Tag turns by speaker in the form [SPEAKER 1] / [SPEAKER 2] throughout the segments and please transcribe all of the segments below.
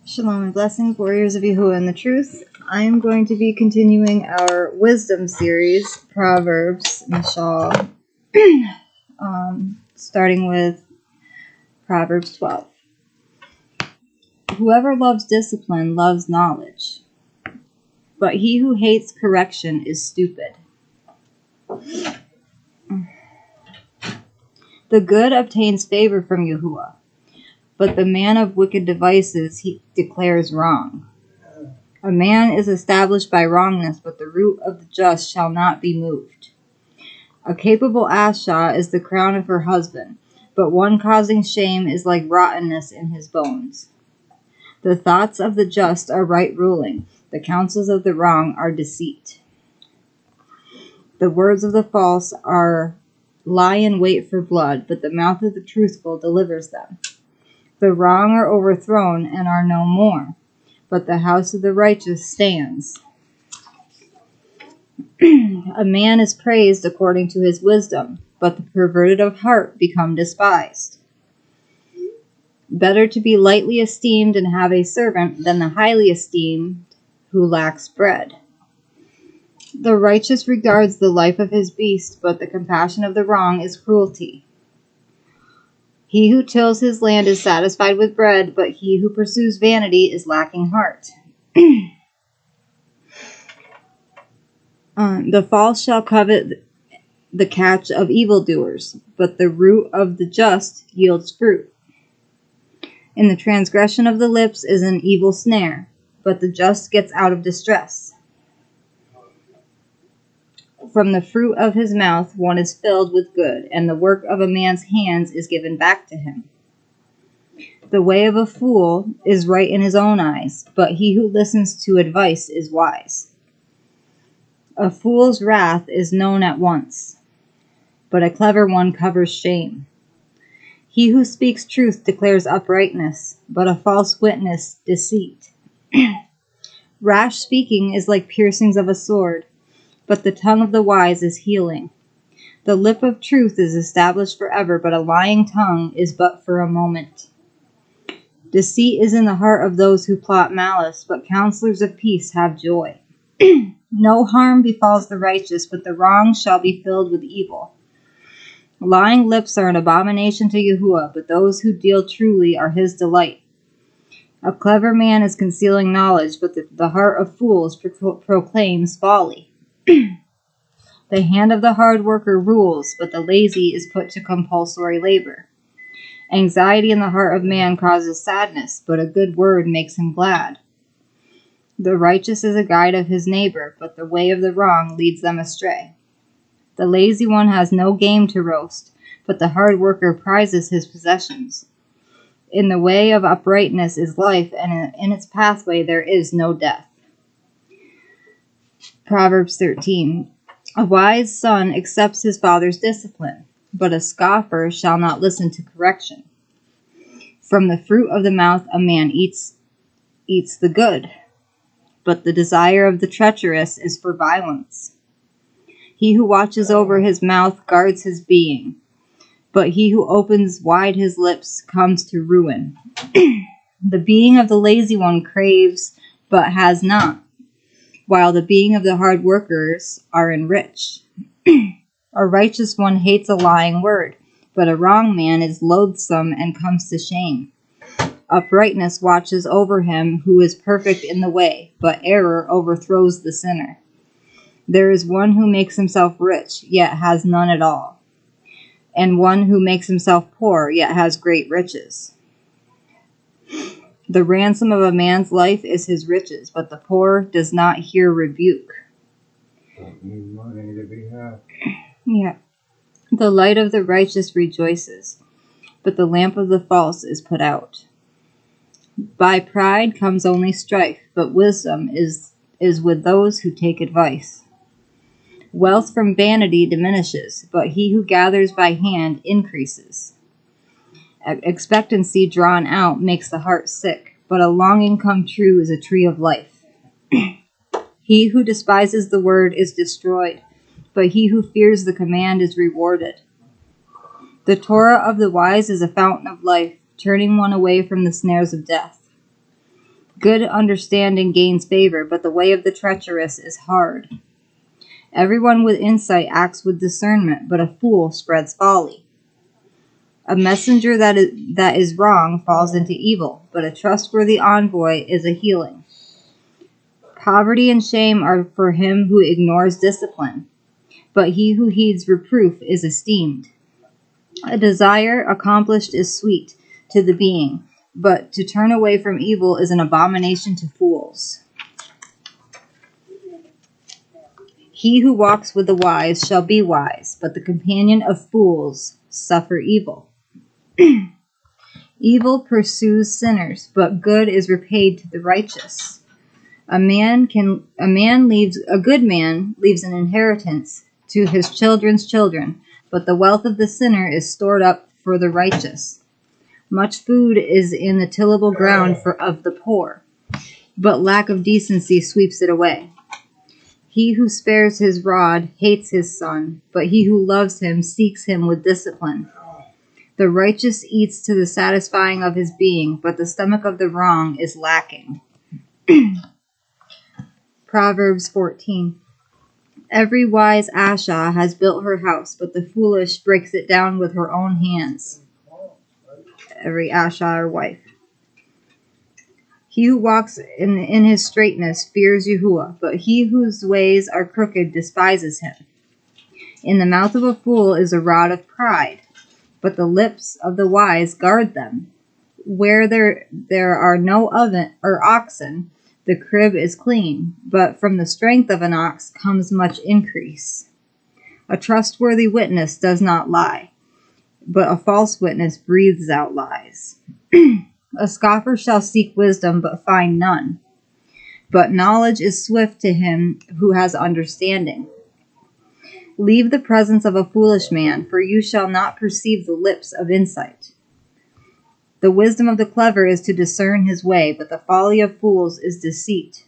[SPEAKER 1] Shalom and blessings, warriors of Yahuah and the truth. I am going to be continuing our wisdom series, Proverbs, Mashal, starting with Proverbs 12. Whoever loves discipline loves knowledge, but he who hates correction is stupid. The good obtains favor from Yahuah, but the man of wicked devices he declares wrong. A man is established by wrongness, but the root of the just shall not be moved. A capable Asha is the crown of her husband, but one causing shame is like rottenness in his bones. The thoughts of the just are right ruling, the counsels of the wrong are deceit. The words of the false lie in wait for blood, but the mouth of the truthful delivers them. The wrong are overthrown and are no more, but the house of the righteous stands. A man is praised according to his wisdom, but the perverted of heart become despised. Better to be lightly esteemed and have a servant than the highly esteemed who lacks bread. The righteous regards the life of his beast, but the compassion of the wrong is cruelty. He who tills his land is satisfied with bread, but he who pursues vanity is lacking heart. The false shall covet the catch of evildoers, but the root of the just yields fruit. In the transgression of the lips is an evil snare, but the just gets out of distress. From the fruit of his mouth one is filled with good, and the work of a man's hands is given back to him. The way of a fool is right in his own eyes, but he who listens to advice is wise. A fool's wrath is known at once, but a clever one covers shame. He who speaks truth declares uprightness, but a false witness deceit. Rash speaking is like piercings of a sword, but the tongue of the wise is healing. The lip of truth is established forever, but a lying tongue is but for a moment. Deceit is in the heart of those who plot malice, but counselors of peace have joy. No harm befalls the righteous, but the wrong shall be filled with evil. Lying lips are an abomination to Yahuah, but those who deal truly are his delight. A clever man is concealing knowledge, but the heart of fools proclaims folly. The hand of the hard worker rules, but the lazy is put to compulsory labor. Anxiety in the heart of man causes sadness, but a good word makes him glad. The righteous is a guide of his neighbor, but the way of the wrong leads them astray. The lazy one has no game to roast, but the hard worker prizes his possessions. In the way of uprightness is life, and in its pathway there is no death. Proverbs 13. A wise son accepts his father's discipline, but a scoffer shall not listen to correction. From the fruit of the mouth a man eats the good, but the desire of the treacherous is for violence. He who watches over his mouth guards his being, but he who opens wide his lips comes to ruin. The being of the lazy one craves, but has not, while the being of the hard workers are enriched. A righteous one hates a lying word, but a wrong man is loathsome and comes to shame. Uprightness watches over him who is perfect in the way, but error overthrows the sinner. There is one who makes himself rich, yet has none at all, and one who makes himself poor, yet has great riches. The ransom of a man's life is his riches, but the poor does not hear rebuke.
[SPEAKER 2] Don't need money to be happy.
[SPEAKER 1] Yeah. The light of the righteous rejoices, but the lamp of the false is put out. By pride comes only strife, but wisdom is with those who take advice. Wealth from vanity diminishes, but he who gathers by hand increases. Expectancy drawn out makes the heart sick, but a longing come true is a tree of life. He who despises the word is destroyed, but he who fears the command is rewarded. The Torah of the wise is a fountain of life, turning one away from the snares of death. Good understanding gains favor, but the way of the treacherous is hard. Everyone with insight acts with discernment, but a fool spreads folly. A messenger that is wrong falls into evil, but a trustworthy envoy is a healing. Poverty and shame are for him who ignores discipline, but he who heeds reproof is esteemed. A desire accomplished is sweet to the being, but to turn away from evil is an abomination to fools. He who walks with the wise shall be wise, but the companion of fools suffer evil. Evil pursues sinners, but good is repaid to the righteous. A good man leaves an inheritance to his children's children, but the wealth of the sinner is stored up for the righteous. Much food is in the tillable ground of the poor, but lack of decency sweeps it away. He who spares his rod hates his son, but he who loves him seeks him with discipline. The righteous eats to the satisfying of his being, but the stomach of the wrong is lacking. Proverbs 14. Every wise Asha has built her house, but the foolish breaks it down with her own hands. Every Asha or wife. He who walks in his straightness fears Yahuah, but he whose ways are crooked despises him. In the mouth of a fool is a rod of pride, but the lips of the wise guard them. Where there are no oxen, the crib is clean, but from the strength of an ox comes much increase. A trustworthy witness does not lie, but a false witness breathes out lies. A scoffer shall seek wisdom, but find none. But knowledge is swift to him who has understanding. Leave the presence of a foolish man, for you shall not perceive the lips of insight. The wisdom of the clever is to discern his way, but the folly of fools is deceit.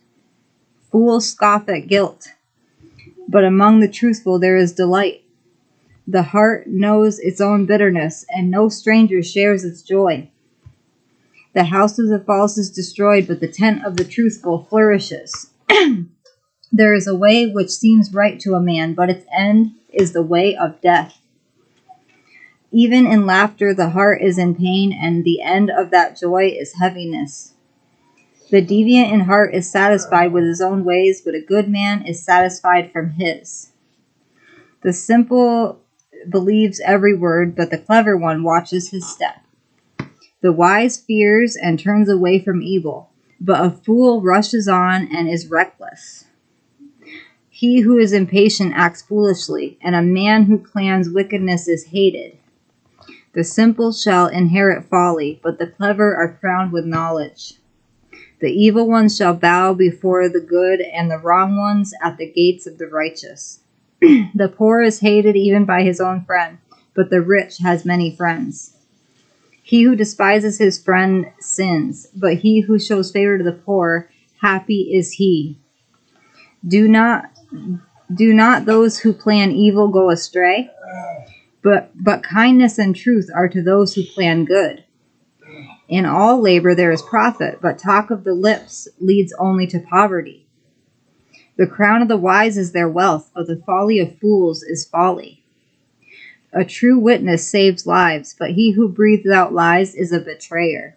[SPEAKER 1] Fools scoff at guilt, but among the truthful there is delight. The heart knows its own bitterness, and no stranger shares its joy. The house of the false is destroyed, but the tent of the truthful flourishes. There is a way which seems right to a man, but its end is the way of death. Even in laughter the heart is in pain, and the end of that joy is heaviness. The deviant in heart is satisfied with his own ways, but a good man is satisfied from his. The simple believes every word, but the clever one watches his step. The wise fears and turns away from evil, but a fool rushes on and is reckless. He who is impatient acts foolishly, and a man who plans wickedness is hated. The simple shall inherit folly, but the clever are crowned with knowledge. The evil ones shall bow before the good, and the wrong ones at the gates of the righteous. The poor is hated even by his own friend, but the rich has many friends. He who despises his friend sins, but he who shows favor to the poor, happy is he. Do not those who plan evil go astray? But kindness and truth are to those who plan good. In all labor there is profit, but talk of the lips leads only to poverty. The crown of the wise is their wealth, but the folly of fools is folly. A true witness saves lives, but he who breathes out lies is a betrayer.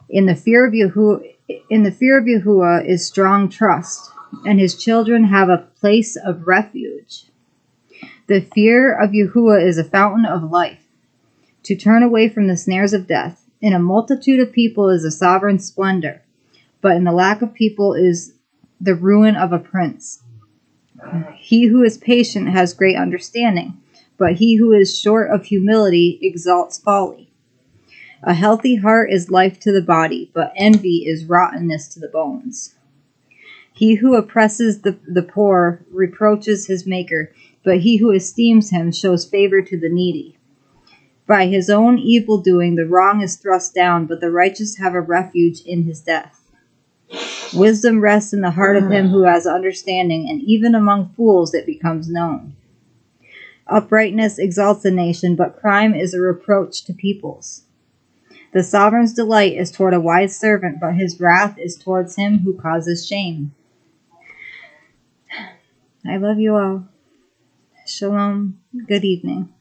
[SPEAKER 1] In the fear of Yahuah is strong trust, and his children have a place of refuge. The fear of Yahuah is a fountain of life, to turn away from the snares of death. In a multitude of people is a sovereign splendor, but in the lack of people is the ruin of a prince. He who is patient has great understanding, but he who is short of humility exalts folly. A healthy heart is life to the body, but envy is rottenness to the bones. He who oppresses the poor reproaches his maker, but he who esteems him shows favor to the needy. By his own evil doing the wrong is thrust down, but the righteous have a refuge in his death. Wisdom rests in the heart of him who has understanding, and even among fools it becomes known. Uprightness exalts a nation, but crime is a reproach to peoples. The sovereign's delight is toward a wise servant, but his wrath is towards him who causes shame. I love you all. Shalom. Good evening.